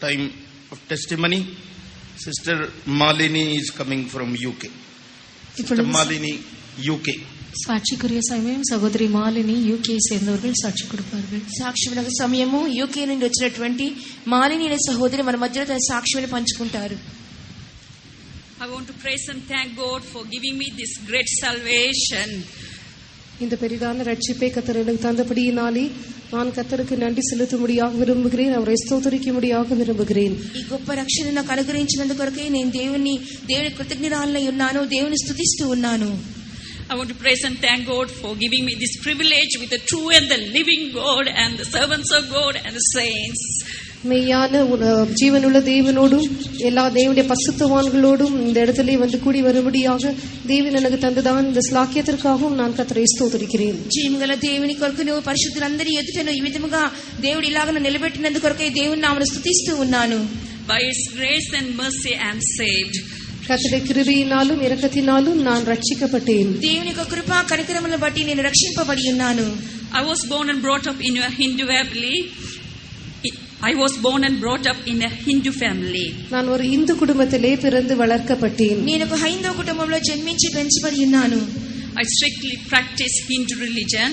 time of testimony. Sister Malini is coming from UK. Sister Malini, UK. சாட்சிக்குரிய சமயம் சகோதரி Malini UK சேர்ந்தவர்கள் சாட்சி கொடுப்பார்கள். సాక్ష్యములకు సమయము యూకే నుండి వచ్చినటువంటి మాలిని అనే సహోదరి మన మధ్యలో తన సాక్ష్యాన్ని పంచుకుంటారు. I want to praise and thank God for giving me this great salvation. இந்த பெரிதான ரட்சிப்பை கர்த்தர் எனக்கு தந்தபடியினாலே நான் கர்த்தருக்கு நன்றி செலுத்தும்படியாக விரும்புகிறேன், அவரை ஸ்தோத்திரிக்கும்படியாக விரும்புகிறேன். ఈ గొప్ప రక్షణ నాకు అనుగ్రహించినందుకొరకే నేను దేవుని కృతజ్ఞురాలై ఉన్నాను, దేవుని స్తుతిస్తూ ఉన్నాను. I want to praise and thank God for giving me this privilege with the true and the living God and the servants of God and the saints. மெய்யான ஜீவனுள்ள தேவனோடும் எல்லா தேவனுடைய பரிசுத்தவான்களோடும் இந்த இடத்திலே வந்து கூடி வரும்படியாக தேவன் எனக்கு தந்ததான் இந்த ஸ்லாக்கியத்திற்காகவும் நான் கர்த்தரை ஸ்தோத்திரிக்கிறேன். జీవగల దేవుని కొరకు నువ్వు పరిశుద్ధులందరి ఎదుటను ఈ విధముగా దేవుడు ఇలాగ నిలబెట్టినందుకొరకే దేవుని నామమును స్తుతిస్తూ ఉన్నాను. By His grace and mercy I am saved. கர்த்தருடைய கிருபையினாலும் இரக்கத்தினாலும் நான் ரட்சிக்கப்பட்டேன். దేవుని యొక్క కృప కనికరములను బట్టి నేను రక్షింపబడి ఉన్నాను. I was born and brought up in a Hindu family. நான் ஒரு இந்து குடும்பத்திலே பிறந்து வளர்க்கப்பட்டேன். నేను ఒక హైందవ కుటుంబంలో జన్మించి పెంచబడి ఉన్నాను. I strictly practiced Hindu religion.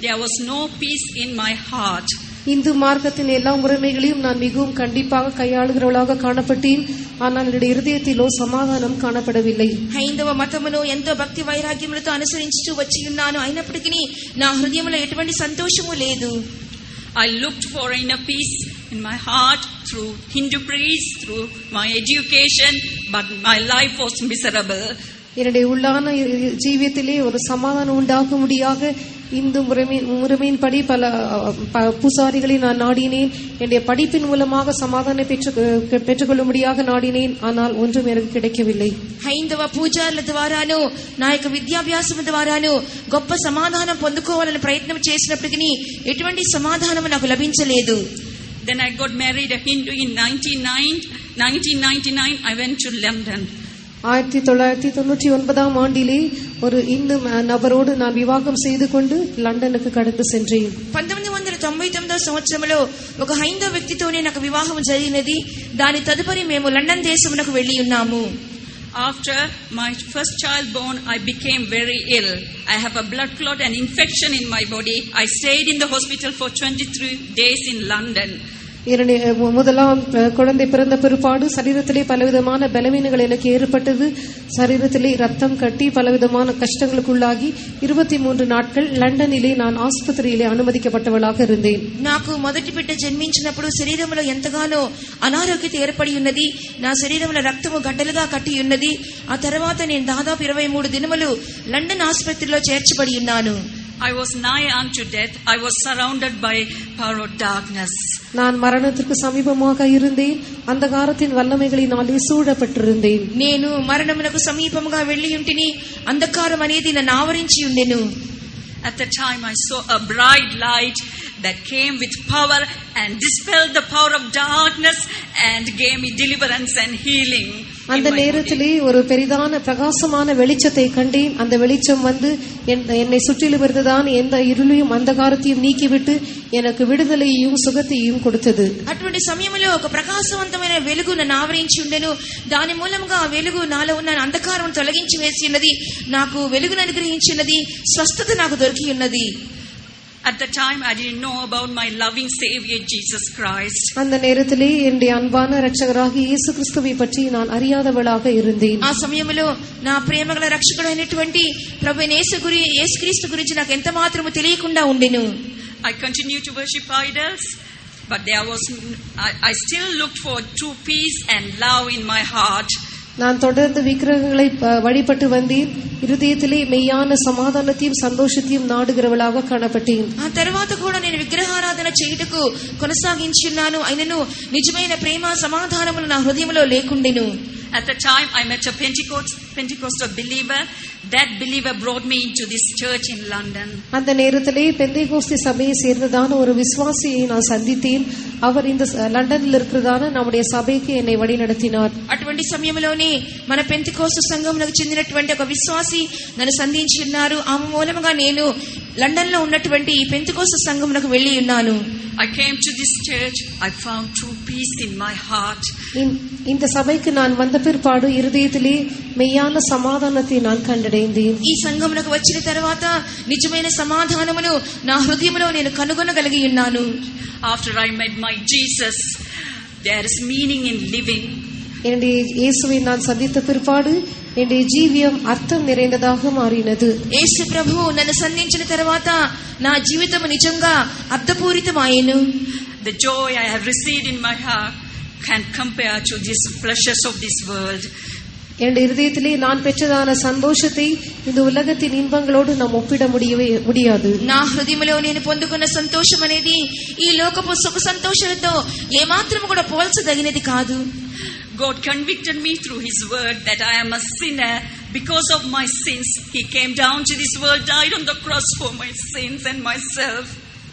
There was no peace in my heart. Hindu மார்க்கத்தின் எல்லா முறைமைகளையும் நான் மிகவும் கண்டிப்பாக கையாளுகிறவளாக காணப்பட்டேன். ஆனால் என்னுடைய இருதயத்திலோ சமாதானம் காணப்படவில்லை. హైందవ మతమును ఎంతో భక్తి వైరాగ్యములతో అనుసరించుతూ వచ్చి ఉన్నాను, అయినప్పటికీ నా హృదయంలో ఎటువంటి సంతోషము లేదు. I looked for inner peace in my heart through Hindu priests, through my education, but my life was miserable. என்னுடைய உள்ளான ஜீவியத்திலே ஒரு சமாதானம் உண்டாகும்படியாக இந்து முறைமையின்படி பல பூசாரிகளை நான் நாடினேன். என்னுடைய படிப்பின் மூலமாக சமாதானம் பெற்றுக்கொள்ளும்படியாக நாடினேன். ஆனால் ஒன்றும் எனக்கு கிடைக்கவில்லை. హైందవ పూజారుల ద్వారాను నా యొక్క విద్యాభ్యాసం ద్వారాను గొప్ప సమాధానం పొందుకోవాలని ప్రయత్నం చేసినప్పటికీ ఎటువంటి సమాధానం నాకు లభించలేదు. Then I got married a Hindu in 1999. I went to London. 1999 ஆண்டிலே ஒரு இந்து நபரோடு நான் விவாகம் செய்து கொண்டு లండన్కు கடந்து சென்றேன். 1999 సంవత్సరంలో ఒక హైందవ వ్యక్తితోనే నాకు వివాహం జరిగినది. దాని తదుపరి మేము లండన్ దేశమునకు వెళ్ళి ఉన్నాము. After my first child born, I became very ill. I have a blood clot and infection in my body. I stayed in the hospital for 23 days in London. முதலாம் குழந்தை பிறந்த பிற்பாடு சரீரத்திலே பலவிதமான பலவீனங்கள் எனக்கு ஏற்பட்டது. சரீரத்திலே ரத்தம் கட்டி பலவிதமான கஷ்டங்களுக்குள்ளாகி 23 நாட்கள் లండన్లో நான் ஆஸ்பத்திரியிலே அனுமதிக்கப்பட்டவளாக இருந்தேன். నాకు మొదటి బిడ్డ జన్మించినప్పుడు శరీరంలో ఎంతగానో అనారోగ్యత ఏర్పడి ఉన్నది. నా శరీరంలో రక్తము గడ్డలుగా కట్టి ఉన్నది. ఆ తర్వాత నేను దాదాపు 23 దినములు లండన్ ఆసుపత్రిలో చేర్చబడి ఉన్నాను. I was nigh unto death. I was surrounded by power of darkness. நான் மரணத்திற்கு சமீபமாக இருந்தேன். అంధకారத்தின் వల్లமைகளினாலே సూడపట్టిరుందేன். నేను మరణమునకు సమీపముగా వెళ్ళి ఉంటిని. అంధకారం అనేది నన్ను ఆవరించి ఉండెను. At the time I saw a bright light that came with power and dispelled the power of darkness and gave me deliverance and healing. அந்த நேரத்திலே ஒரு பெரிதான பிரகாசமான வெளிச்சத்தை கண்டேன். அந்த வெளிச்சம் வந்து என்னை சுற்றிலும் இருந்ததான எந்த இருளையும் అంధకారத்தையும் నీకిவிட்டு எனக்கு విడుదలయையும் సుగతయையும் கொடுத்தது. అటువంటి సమయంలో ఒక ప్రకాశవంతమైన వెలుగు నన్ను ఆవరించి ఉండెను. దాని మూలంగా ఆ వెలుగు నాలో ఉన్న అంధకారం తొలగించి వేసినది. నాకు వెలుగును అనుగ్రహించినది. స్వస్థత నాకు దొరికి ఉన్నది. At the time I didn't know about my loving savior Jesus Christ. அந்த நேரத்திலே என்னுடைய அன்பான இரட்சகராகிய இயேசு கிறிஸ்துவை பற்றி நான் அறியாதவளாக இருந்தேன். ఆ సమయంలో నా ప్రేమగల రక్షకుడైనటువంటి ప్రభువైన యేసుక్రీస్తు గురించి నాకు ఎంత మాత్రము తెలియకుండా ఉండెను. I continued to worship idols, but I still looked for true peace and love in my heart. நான் தொடர்ந்து விக்கிரகங்களை வழிபட்டு வந்தேன். இருதயத்திலே மெய்யான సమాధానத்தையும் సంతోషத்தையும் నాడుகிறவளாக కాణపట్టేன். ఆ తర్వాత కూడా నేను విగ్రహారాధన చేయుటకు కొనసాగించున్నాను. అయినను నిజమైన ప్రేమ సమాధానములు నా హృదయంలో లేకుండెను. At the time I met a Pentecostal believer. That believer brought me into this church in London. அந்த நேரத்திலே பெந்தேகோஸ்தே சபையை சேர்ந்ததான ஒரு விசுவாசியை நான் சந்தித்தேன். அவர் இந்த లండన్లో இருக்கிறதான நம்முடைய சபைக்கு என்னை வழிநடத்தினார். అటువంటి సమయంలోనే మన పెంతెకోస్తు సంఘమునకు చెందినటువంటి ఒక విశ్వాసి నన్ను సంధించి ఉన్నారు. ఆ మూలముగా నేను లండన్ లో ఉన్నటువంటి పెంతెకోస్తు సంఘమునకు వెళ్లి ఉన్నాను. I came to this church. I found true peace in my heart. இந்த சபைக்கு நான் வந்த பிற்பாடு இருதயத்திலே மெய்யான சமாதானத்தை நான் கண்டடைந்தேன். ఈ సంఘమునకు వచ్చిన తర్వాత నిజమైన సమాధానమును నా హృదయములో నేను కనుగొనగలిగి ఉన్నాను. After I met my Jesus, there is meaning in living. என்னுடைய இயேசுவை நான் சந்தித்த பிற்பாடு என்னுடைய ஜீவியம் அர்த்தம் நிறைந்ததாக மாறினது. యేసు ప్రభువు నన్ను సంధించిన తర్వాత నా జీవితం నిజంగా అర్థపూరితమాయెను. The joy I have received in my heart can compare to these pleasures of this world. என்னுடைய இருதயத்திலே நான் பெற்றதான சந்தோஷத்தை இந்த உலகத்தின் இன்பங்களோடு நாம் ஒப்பிட முடியாது. నా హృదయములో నేను పొందుకున్న సంతోషం అనేది ఈ లోకపు సుఖ సంతోషాలతో ఏమాత్రం కూడా పోల్చదగినది కాదు. God convicted me through His word that I am a sinner. Because of my sins, He came down to this world, died on the cross for my sins and myself.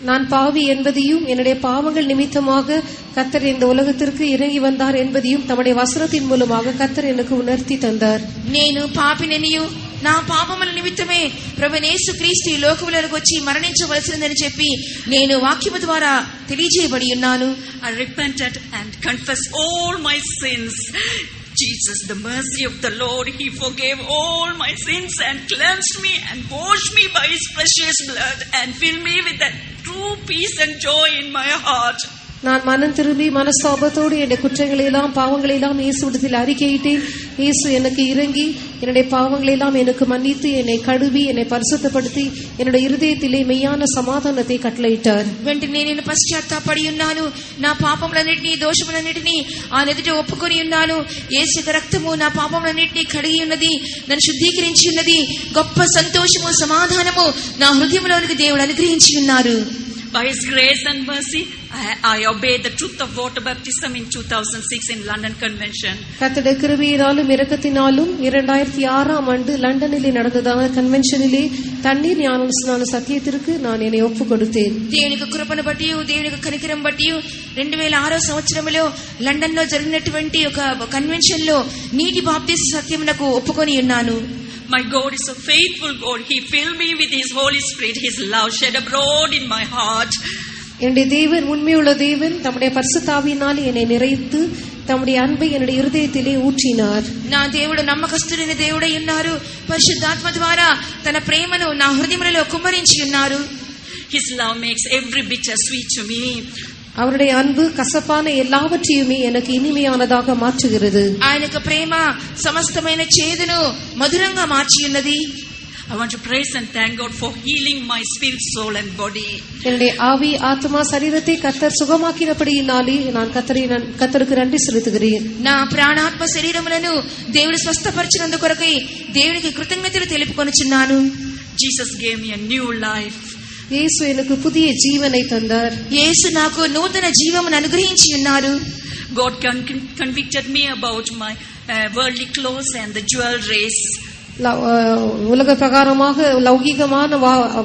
நான் பாவி என்பதையும் என்னுடைய பாவங்கள் நிமித்தமாக கர்த்தர் இந்த உலகத்திற்கு இறங்கி வந்தார் என்பதையும் தம்முடைய வசனத்தின் மூலமாக கர்த்தர் எனக்கு உணர்த்தி தந்தார். నేను పాపిననియు నా పాపముల నిమిత్తమే ప్రభువైన యేసుక్రీస్తు ఈ లోకములోకి వచ్చి మరణించవలసినదని చెప్పి నేను వాక్యము ద్వారా తెలియజేయబడి ఉన్నాను. I repented and confessed all my sins. Jesus, the mercy of the Lord, He forgave all my sins and cleansed me and washed me by His precious blood and filled me with that true peace and joy in my heart. நான் மனம் திரும்பி மனஸ்தாபத்தோடு என்னுடைய குற்றங்களை எல்லாம் பாவங்களை எல்லாம் இயேசுவிடத்தில் அறிக்கையிட்டேன். இயேசு எனக்கு இறங்கி என்னுடைய பாவங்களை எல்லாம் எனக்கு மன்னித்து என்னை கழுவி என்னை பரிசுத்தப்படுத்தி என்னுடைய இருதயத்திலே மெய்யான சமாதானத்தை கட்டளையிட்டார். వెంటనే నేను పశ్చాత్తాపడి ఉన్నాను. నా పాపములన్నిటినీ దోషములన్నిటినీ ఆయన ఎదుట ఒప్పుకొని ఉన్నాను. యేసు రక్తము నా పాపములన్నిటినీ కడిగి ఉన్నది, నన్ను శుద్ధీకరించి ఉన్నది. గొప్ప సంతోషము సమాధానము నా హృదయంలోనికి దేవుడు అనుగ్రహించి ఉన్నారు. By His grace and mercy, I obeyed the truth of water baptism in 2006 in London Convention. கர்த்தருடைய கிருபையினாலும் இரக்கத்தினாலும் 2006ஆம் ஆண்டு லண்டனிலே நடந்ததான கன்வென்ஷனிலே தண்ணீர் ஞானஸ்நான சத்தியத்திற்கு நான் என்னை ஒப்பு கொடுத்தேன். దేవునికి కృపను బట్టి దేవునికి కనికరం బట్టి 2006 సంవత్సరంలో లండన్ లో జరిగినటువంటి ఒక కన్వెన్షన్ లో నీటి బాప్తిస సత్యమునకు ఒప్పుకొని ఉన్నాను. My God is a faithful God. He filled me with His Holy Spirit. His love shed abroad in my heart. என்னுடைய தேவன் உண்மையுள்ள தேவன் தம்முடைய பரிசுத்த ஆவியினால் என்னை நிறைத்து தம்முடைய அன்பை என்னுடைய இருதயத்திலே ஊற்றினார். నా దేవుడు నమ్మకస్తుడైన దేవుడై ఉన్నారు. పరిశుద్ధాత్మ ద్వారా తన ప్రేమను నా హృదయములో కుమ్మరించి ఉన్నారు. His love makes every bitter sweet to me. அவருடைய அன்பு கசப்பான எல்லாவற்றையுமே எனக்கு இனிமையானதாக மாற்றுகிறது. ఆయనకు ప్రేమ సమస్తమైన చేదును మధురంగా మార్చి ఉన్నది. I want to praise and thank God for healing my spirit, soul and body. என்னுடைய ஆவி ஆத்மா சரீரத்தை கர்த்தர் சுகமாக்கினபடியினாலே நான் கர்த்தருக்கு நன்றி செலுத்துகிறேன். నా ప్రాణాత్మ శరీరములను దేవుడు స్వస్థపరిచినందు కొరకై దేవునికి కృతజ్ఞతలు తెలుపుకొనుచున్నాను. Jesus gave me a new life. இயேசு எனக்கு புதிய ஜீவனை தந்தார். యేసు నాకు నూతన జీవమును అనుగ్రహించి ఉన్నారు. God convicted me about my worldly clothes and the jewelries. உலக பிரகாரமாக லௌகிகமான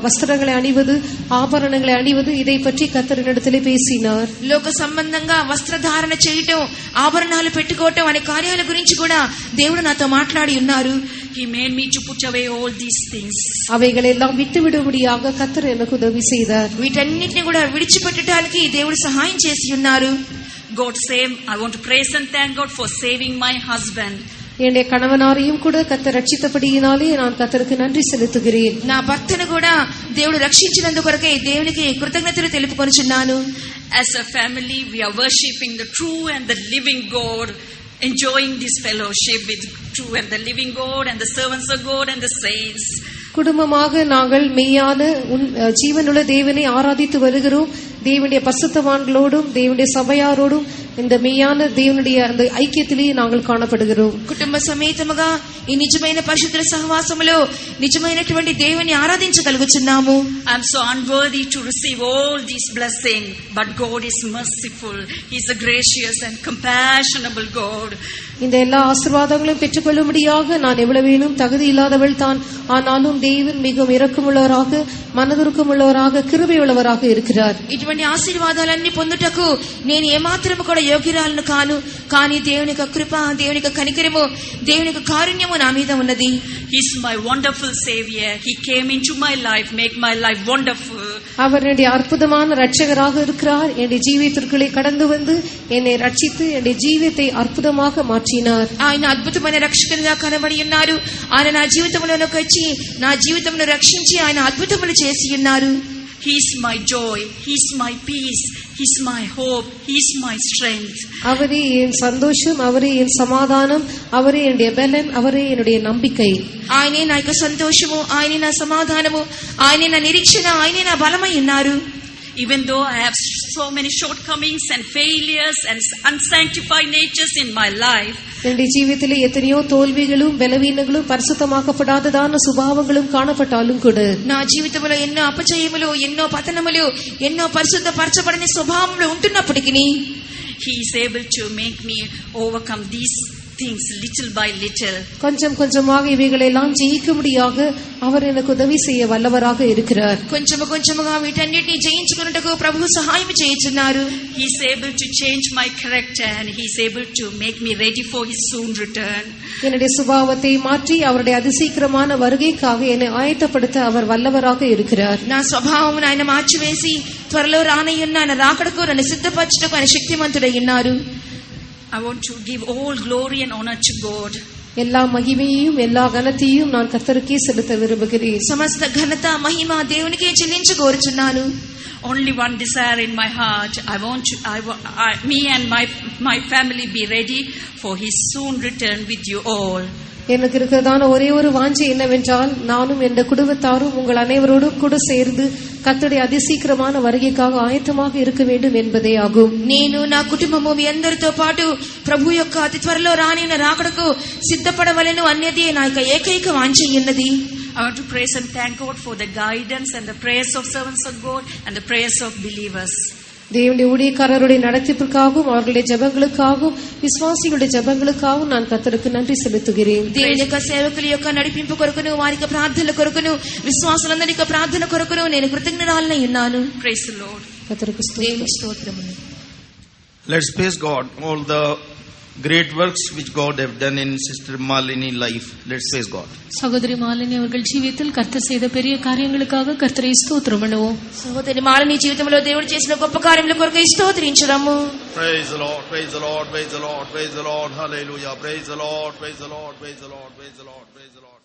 வஸ்திரங்களை அணிவது, ஆபரணங்களை அணிவது, இதை பற்றி கர்த்தரிடத்திலே பேசினார். లోక సంబంధంగా వస్త్రధారణ చేయటం, ఆభరణాలు పెట్టుకోవటం అనే కార్యాల గురించి కూడా దేవుడు నాతో మాట్లాడి ఉన్నారు. He made me to put away all these things. அவைகளெல்லாம் விட்டுவிடும்படியாக கர்த்தர் எனக்கு உதவி செய்தார். వీటన్నిటిని కూడా విడిచిపెట్టడానికి దేవుడు సహాయం చేసి ఉన్నారు. God saved. I want to praise and thank God for saving my husband. என்னுடைய கணவனாரையும் கூட கர்த்தர் ரட்சித்தபடியினாலே நான் கர்த்தருக்கு நன்றி செலுத்துகிறேன். నా భర్తను కూడా దేవుడు రక్షించినందుకు కొరకై దేవునికి కృతజ్ఞతలు తెలుపుకొనుచున్నాను. As a family, we are worshiping the true and the living God, enjoying this fellowship with true and the living God and the servants of God and the saints. குடும்பமாக நாங்கள் மெய்யான ஜீவனுள்ள தேவனை ஆராதித்து வருகிறோம். தேவனுடைய பரிசுத்தவான்களோடும் தேவனுடைய சபையாரோடும் இந்த மெய்யான தேவனுடைய அந்த ஐக்கியத்திலே நாங்கள் காணப்படுகிறோம். కుటుంబ సమేతముగా ఈ నిజమైన పరిశుద్ధుల సహవాసములో నిజమైనటువంటి దేవుని ఆరాధించగలుగుచున్నాము. I am so unworthy to receive all these blessings, but God is merciful. He is a gracious and compassionate God. இந்த எல்லா ஆசீர்வாதங்களையும் பெற்றுக்கொள்ளும்படியாக நான் எவ்வளவேனும் தகுதி இல்லாதவள் தான். ஆனாலும் தேவன் மிகவும் இரக்கமுள்ளவராக, మనదురుకముள்ளவராக, கிருபை உள்ளவராக இருக்கிறார். ఇటువంటి ఆశీర్వాదాలన్నీ పొందుటకు నేను ఏమాత్రము కూడా యోగ్యురాలను కాను. కానీ దేవుని యొక్క కృప, దేవుని యొక్క కనికరము, దేవుని యొక్క కారుణ్యము నా మీద ఉన్నది. He's my wonderful Savior. He came into my life, make my life wonderful. அவர் என்னுடைய அற்புதமான இரட்சகராக இருக்கிறார். என்னுடைய ஜீவியத்திற்குள்ளே கடந்து வந்து என்னை ரட்சித்து என்னுடைய ஜீவியத்தை அற்புதமாக மாற்றினார். ఆయన అద్భుతమైన రక్షకునిగా కనబడి ఉన్నారు. ఆయన నా జీవితంలోకి వచ్చి నా జీవితంలో రక్షించి ఆయన అద్భుతములు చేసి ఉన్నారు. He's my joy. He's my peace. He's my hope. He's my strength. அவரே என் சந்தோஷம், அவரே என் சமாதானம், அவரே என்னுடைய பலன், அவரே என்னுடைய நம்பிக்கை. ఆయనే నా యొక్క సంతోషము, ఆయనే నా సమాధానము, ఆయనే నా నిరీక్షణ, ఆయనే నా బలమై ఉన్నారు. Even though I have so many shortcomings and failures and unsanctified natures in my life, என்னுடைய ஜீவிதத்திலே எத்தனையோ தோல்விகளும் பலவீனங்களும் பரிசுத்தமாக்கப்படாததான சுபாவங்களும் காணப்பட்டாலும் கூட నా జీవితంలో ఎన్నో అపజయములు, ఎన్నో పతనములు, ఎన్నో పరిశుద్ధపరచబడని స్వభావములు ఉంటున్నప్పటికీ He is able to make me overcome these things little by little. கொஞ்சம் கொஞ்சமாக இவைகளெல்லாம் ஜெயிக்கும்படியாக அவர் எனக்கு உதவி செய்ய வல்லவராக இருக்கிறார். కొంచెము కొంచెముగా వీటన్నిటిని జయించుకున్నట్టుకు ప్రభువు సహాయం చేయుచున్నారు. He is able to change my character and he is able to make me ready for his soon return. என்னுடைய சுபாவத்தை மாற்றி அவருடைய அதிசீக்கிரமான வருகைக்காக என்னை ஆயத்தப்படுத்த அவர் வல்லவராக இருக்கிறார். నా స్వభావమును ఆయన మార్చివేసి త్వరలో రానయ్యున్న ఆయన రాకడకు నన్ను సిద్ధపరచుటకు ఆయన శక్తిమంతుడై ఉన్నారు. I want to give all glory and honor to God. எல்லா மகிமையையும் எல்லா கனத்தையும் நான் கர்த்தருக்கே செலுத்த விரும்புகிறேன். సమస్త ఘనత మహిమ దేవునికే చెల్లించి కోరుచున్నాను. Only one desire in my heart. Me and my family be ready for his soon return with you all. எனக்கு இருக்கிறதான ஒரே ஒரு வாஞ்சை என்னவென்றால், நானும் என் குடும்பத்தாரும் உங்கள் அனைவரோடும் கூட சேர்ந்து கர்த்தருடைய அதிசீக்கிரமான வருகைக்காக ஆயத்தமாக இருக்க வேண்டும் என்பதே ஆகும். నేను నా కుటుంబము మీ అందరితో పాటు ప్రభు యొక్క అతి త్వరలో రానిన రాకడకు సిద్ధపడవలెను అన్నది నా యొక్క ఏకైక వాంఛ ఉన్నది. I want to praise and thank God for the guidance and the prayers of servants of God and the prayers of believers. தேவனுடைய ஊழியக்காரருடைய நடத்திப்பிற்காகவும் அவர்களுடைய ஜெபங்களுக்காகவும் விசுவாசிகளுடைய ஜெபங்களுக்காகவும் நான் கர்த்தருக்கு நன்றி செலுத்துகிறேன். దేవుని యొక్క సేవకుల యొక్క నడిపింపు కొరకును, వారి యొక్క ప్రార్థనల కొరకును, విశ్వాసులందరి యొక్క ప్రార్థన కొరకును నేను కృతజ్ఞురాలనై ఉన్నాను. Praise the Lord. கர்த்தருக்கு దేవుని స్తోత్రములు. Let's praise God. All the great works which God have done in Sister Malini life. Let's praise God. சகோதரி மாலினி அவர்கள் ஜீவியத்தில் கர்த்தர் செய்த பெரிய காரியங்களுக்காக கர்த்தரை ஸ்தோத்திரம் பண்ணுவோம். సహోదరి మాలిని జీవితంలో దేవుడు చేసిన గొప్ప కార్యముల కొరకు స్తోత్రించుదాము. Praise the Lord, praise the Lord, praise the Lord, praise the Lord. Hallelujah. Praise the Lord, praise the Lord, praise the Lord, praise the Lord, praise the Lord.